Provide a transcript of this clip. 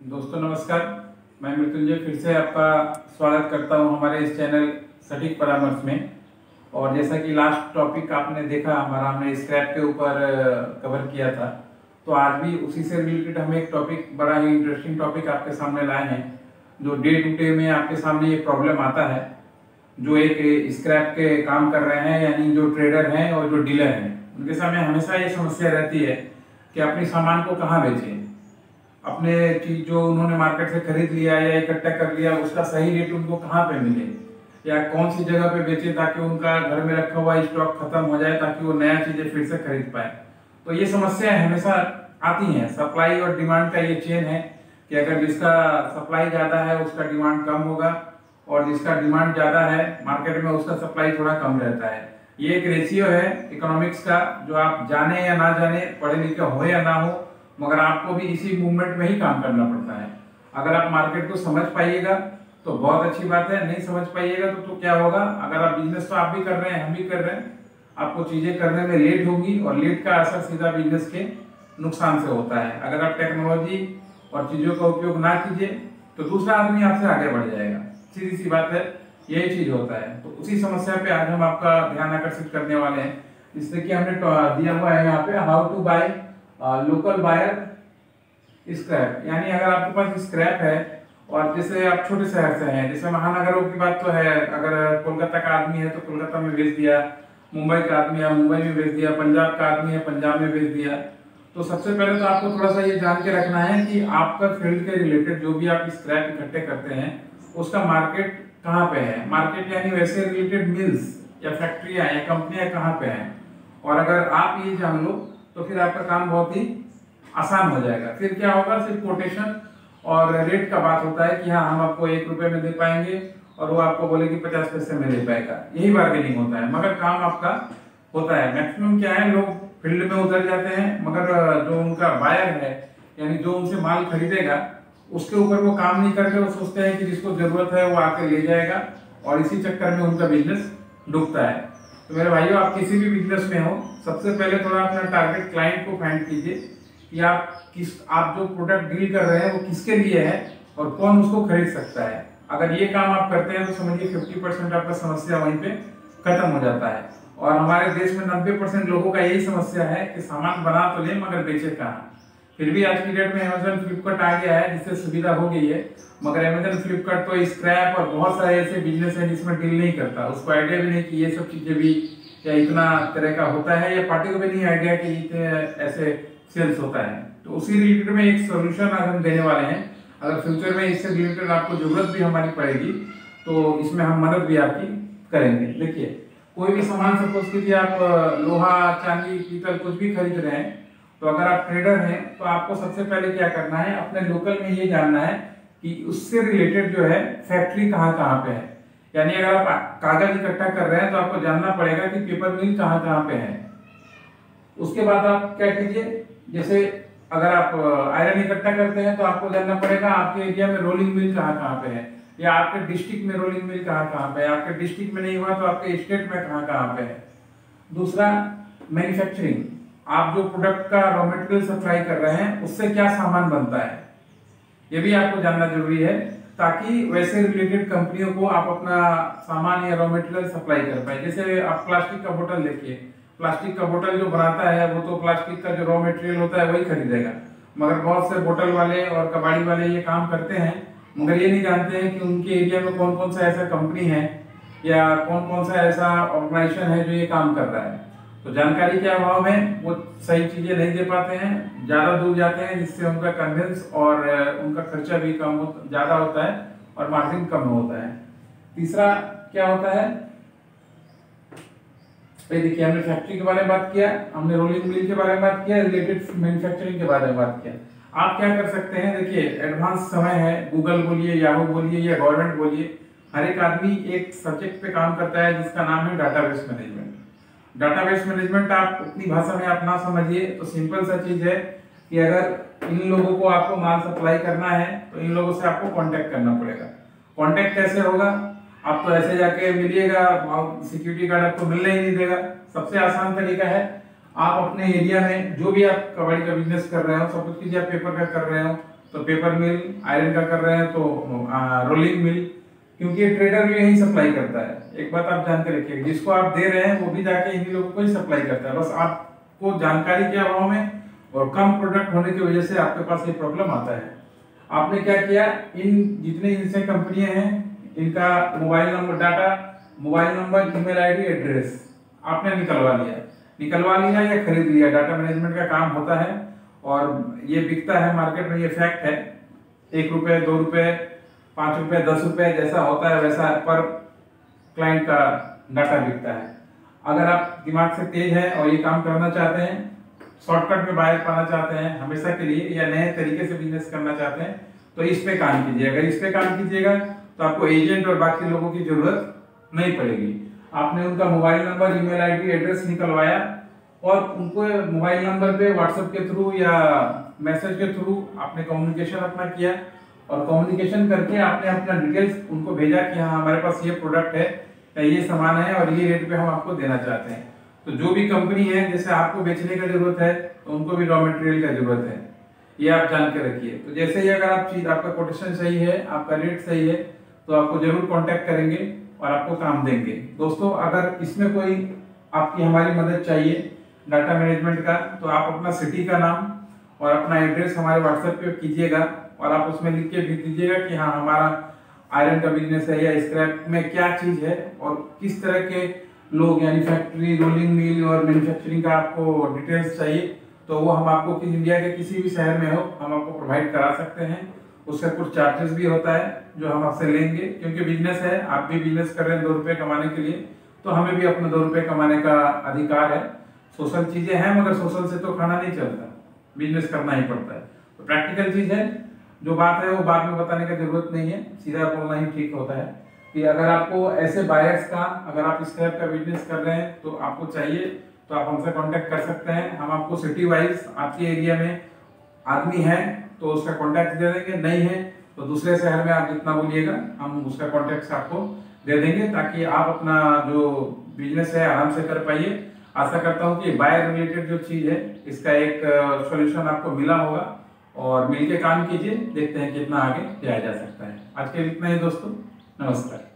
दोस्तों नमस्कार। मैं मृत्युंजय फिर से आपका स्वागत करता हूं हमारे इस चैनल सटीक परामर्श में। और जैसा कि लास्ट टॉपिक आपने देखा हमारा, हमने स्क्रैप के ऊपर कवर किया था, तो आज भी उसी से रिलेटेड हम एक टॉपिक, बड़ा ही इंटरेस्टिंग टॉपिक आपके सामने लाए हैं, जो डे टू डे में आपके सामने ये प्रॉब्लम आता है। जो एक स्क्रैप के काम कर रहे हैं, यानी जो ट्रेडर हैं और जो डीलर हैं, उनके सामने हमेशा ये समस्या रहती है कि अपनी सामान को कहाँ बेचें। अपने चीज जो उन्होंने मार्केट से खरीद लिया या इकट्ठा कर लिया, उसका सही रेट उनको कहाँ पे मिले या कौन सी जगह पे बेचे, ताकि उनका घर में रखा हुआ स्टॉक खत्म हो जाए, ताकि वो नया चीजें फिर से खरीद पाए। तो ये समस्या हमेशा आती है। सप्लाई और डिमांड का ये चेन है कि अगर जिसका सप्लाई ज्यादा है उसका डिमांड कम होगा, और जिसका डिमांड ज्यादा है मार्केट में उसका सप्लाई थोड़ा कम रहता है। ये एक रेशियो है इकोनॉमिक्स का, जो आप जाने या ना जाने, पढ़े लिखे हो या ना हो, मगर आपको भी इसी मूवमेंट में ही काम करना पड़ता है। अगर आप मार्केट को समझ पाइएगा तो बहुत अच्छी बात है, नहीं समझ पाइएगा तो क्या होगा, अगर आप बिजनेस तो आप भी कर रहे हैं, हम भी कर रहे हैं, आपको चीजें करने में लेट होगी, और लेट का असर सीधा बिजनेस के नुकसान से होता है। अगर आप टेक्नोलॉजी और चीजों का उपयोग ना कीजिए तो दूसरा आदमी आपसे आगे बढ़ जाएगा। सीधी सी बात है, यही चीज होता है। तो उसी समस्या पे आज हम आपका ध्यान आकर्षित करने वाले हैं, जिससे कि हमने दिया हुआ है यहाँ पे, how to buy local buyer scrap. यानी अगर आपके पास स्क्रैप है, और जैसे आप छोटे शहर से हैं, जैसे महानगरों की बात तो है, अगर कोलकाता का आदमी है तो कोलकाता में बेच दिया, मुंबई का आदमी है मुंबई में बेच दिया, पंजाब का आदमी है पंजाब में बेच दिया। तो सबसे पहले तो आपको थोड़ा सा ये जान के रखना है कि आपका फील्ड के रिलेटेड जो भी आप स्क्रैप इकट्ठे करते हैं उसका मार्केट कहाँ पे है। मार्केट यानी वैसे रिलेटेड मिल्स या फैक्ट्रियां या कंपनियां कहाँ पे हैं। और अगर आप ये जान लो तो फिर आपका काम बहुत ही आसान हो जाएगा। फिर क्या होगा, सिर्फ कोटेशन और रेट का बात होता है कि हाँ हम आपको 1 रुपए में दे पाएंगे, और वो आपको बोले कि 50 पैसे में दे पाएगा। यही बार्गेनिंग होता है, मगर काम आपका होता है। मैक्सिमम क्या है, लोग फील्ड में उतर जाते हैं, मगर जो उनका बायर है, यानी जो उनसे माल खरीदेगा, उसके ऊपर वो काम नहीं करते। वो सोचते हैं कि जिसको जरूरत है वो आके ले जाएगा, और इसी चक्कर में उनका बिजनेस डूबता है। तो मेरे भाइयों, आप किसी भी बिजनेस में हो, सबसे पहले थोड़ा अपना टारगेट क्लाइंट को फाइंड कीजिए कि आप जो प्रोडक्ट डील कर रहे हैं वो किसके लिए है और कौन उसको खरीद सकता है। अगर ये काम आप करते हैं तो समझिए 50% आपका समस्या वहीं पे खत्म हो जाता है। और हमारे देश में 90% लोगों का यही समस्या है कि सामान बना तो ले मगर बेचे कहाँ। फिर भी आज की डेट में अमेजन फ्लिपकार्ट आ गया है, जिससे सुविधा हो गई है, मगर अमेजन फ्लिपकार्ट तो स्क्रैप और बहुत सारे ऐसे बिजनेस है जिसमें डील नहीं करता। उसको आइडिया भी नहीं कि ये सब चीजें भी या इतना तरह का होता है, या पार्टी को भी नहीं आइडिया कि इतने ऐसे सेल्स होता है। तो उसी रिलेटेड में एक सोल्यूशन आज हम देने वाले हैं। अगर फ्यूचर में इससे रिलेटेड आपको जरूरत भी हमारी पड़ेगी तो इसमें हम मदद भी आपकी करेंगे। देखिए, कोई भी सामान, सपोज कीजिए आप लोहा, चांदी, पीतल कुछ भी खरीद रहे हैं, तो अगर आप ट्रेडर हैं तो आपको सबसे पहले क्या करना है, अपने लोकल में ये जानना है कि उससे रिलेटेड जो है फैक्ट्री कहाँ कहाँ पे है। यानी अगर आप कागज इकट्ठा कर रहे हैं तो आपको जानना पड़ेगा कि पेपर मिल कहाँ कहाँ पे है। उसके बाद आप क्या कीजिए, जैसे अगर आप आयरन इकट्ठा करते हैं तो आपको जानना पड़ेगा आपके एरिया में रोलिंग मिल कहाँ कहाँ पे है, या आपके डिस्ट्रिक्ट में रोलिंग मिल कहाँ कहाँ पे है। आपके डिस्ट्रिक्ट में नहीं हुआ तो आपके स्टेट में कहाँ कहाँ पे है। दूसरा, मैन्युफैक्चरिंग, आप जो प्रोडक्ट का रॉ मटेरियल सप्लाई कर रहे हैं उससे क्या सामान बनता है, ये भी आपको जानना जरूरी है, ताकि वैसे रिलेटेड कंपनियों को आप अपना सामान या रॉ मटेरियल सप्लाई कर पाए। जैसे आप प्लास्टिक का बोतल देखिए, प्लास्टिक का बोतल जो बनाता है वो तो प्लास्टिक का जो रॉ मटेरियल होता है वही खरीदेगा, मगर बहुत से बोतल वाले और कबाड़ी वाले ये काम करते हैं, मगर ये नहीं जानते हैं कि उनके एरिया में कौन कौन सा ऐसा कंपनी है या कौन कौन सा ऐसा ऑर्गेनाइजेशन है जो ये काम कर रहा है। तो जानकारी के अभाव में वो सही चीजें नहीं दे पाते हैं, ज्यादा दूर जाते हैं, जिससे उनका कन्वेंस और उनका खर्चा भी ज्यादा होता है और मार्जिन कम होता है। तीसरा क्या होता है, देखिए हमने फैक्ट्री के बारे में बात किया, हमने रोलिंग मिल के बारे में बात किया, रिलेटेड मैन्युफैक्चरिंग के बारे में बात किया। आप क्या कर सकते हैं, देखिए एडवांस समय है, गूगल बोलिए, याहू बोलिए या गवर्नमेंट बोलिए, हर एक आदमी एक सब्जेक्ट पे काम करता है जिसका नाम है डाटाबेस मैनेजमेंट। डाटाबेस मैनेजमेंट आप अपनी भाषा में आप ना समझिए तो सिंपल सा चीज है कि अगर इन लोगों को आपको माल सप्लाई करना है तो इन लोगों से आपको कांटेक्ट करना पड़ेगा। कांटेक्ट कैसे होगा, आप तो ऐसे जाके मिलिएगा, सिक्योरिटी गार्ड आपको मिलने ही नहीं देगा। सबसे आसान तरीका है, आप अपने एरिया में जो भी आप कबाड़ी का बिजनेस कर रहे हो, सपोज कीजिए आप पेपर का कर रहे हो, तो पेपर मिल, आयरन का कर रहे हैं तो रोलिंग मिल, क्योंकि ट्रेडर भी यही सप्लाई करता है। एक बात आप जान के रखिए, जिसको आप दे रहे हैं वो भी जाके इन्हीं लोगों को ही सप्लाई करता है। बस आपको जानकारी के अभाव में और कम प्रोडक्ट होने की वजह से आपके पास ये प्रॉब्लम आता है। आपने क्या किया, इन जितने इनसे कंपनियां हैं इनका mobile number data, mobile number, email ID, address आपने निकलवा लिया या खरीद लिया। डाटा मैनेजमेंट का काम होता है और ये बिकता है मार्केट में, ये फैक्ट है। 1 रुपए, 2 रुपए, 5 रुपए, 10 रुपए जैसा होता है वैसा पर क्लाइंट का डाटा बिकता है। अगर आप दिमाग से तेज है और ये काम करना चाहते हैं, शॉर्टकट में बायर पाना चाहते हैं हमेशा के लिए, या नए तरीके से बिजनेस करना चाहते हैं, तो इस पे काम कीजिए। अगर इस पे काम कीजिएगा तो आपको एजेंट और बाकी लोगों की जरूरत नहीं पड़ेगी। आपने उनका mobile number, email ID, address निकलवाया और उनको मोबाइल नंबर पे व्हाट्सएप के थ्रू या मैसेज के थ्रू आपने कम्युनिकेशन अपना किया और कम्युनिकेशन करके आपने अपना डिटेल्स उनको भेजा कि हाँ हमारे पास ये प्रोडक्ट है या ये सामान है और ये रेट पे हम आपको देना चाहते हैं। तो जो भी कंपनी है, जैसे आपको बेचने का जरूरत है तो उनको भी रॉ मटेरियल का जरूरत है, ये आप जान के रखिए। तो जैसे ही अगर आपका कोटेशन सही है, आपका रेट सही है, तो आपको जरूर कांटेक्ट करेंगे और आपको काम देंगे। दोस्तों, अगर इसमें कोई आपकी हमारी मदद चाहिए डाटा मैनेजमेंट का, तो आप अपना सिटी का नाम और अपना एड्रेस हमारे व्हाट्सएप पे कीजिएगा और आप उसमें लिख के भेज दीजिएगा कि हाँ हमारा आयरन का बिजनेस है या स्क्रैप में क्या चीज है और किस तरह के लोग, यानी फैक्ट्री, रोलिंग मिल और मैन्युफैक्चरिंग का आपको डिटेल्स चाहिए, तो वो हम आपको इंडिया के किसी भी शहर में हो हम आपको प्रोवाइड करा सकते हैं। उसका कुछ चार्जेस भी होता है जो हम आपसे लेंगे, क्योंकि बिजनेस है, आप भी बिजनेस कर रहे हैं 2 रुपए कमाने के लिए, तो हमें भी अपने 2 रुपए कमाने का अधिकार है। सोशल चीजें हैं मगर सोशल से तो खाना नहीं चलता, बिजनेस करना ही पड़ता है। तो प्रैक्टिकल चीज है, जो बात है वो बाद में बताने की जरूरत नहीं है, सीधा बोलना ही ठीक होता है। कि अगर आपको ऐसे बायर्स का, अगर आप स्क्रैप का बिजनेस कर रहे हैं तो आपको चाहिए तो आप हमसे कांटेक्ट कर सकते हैं। हम आपको सिटी वाइज आपके एरिया में आदमी है तो उसका कांटेक्ट दे देंगे, नहीं है तो दूसरे शहर में आप जितना बोलिएगा हम उसका कांटेक्ट आपको दे देंगे, ताकि आप अपना जो बिजनेस है आराम से कर पाइए। आशा करता हूँ कि बायर रिलेटेड जो चीज है इसका एक सॉल्यूशन आपको मिला होगा और मिलके काम कीजिए, देखते हैं कितना आगे जाया जा सकता है। आज के लिए इतना ही दोस्तों, नमस्कार।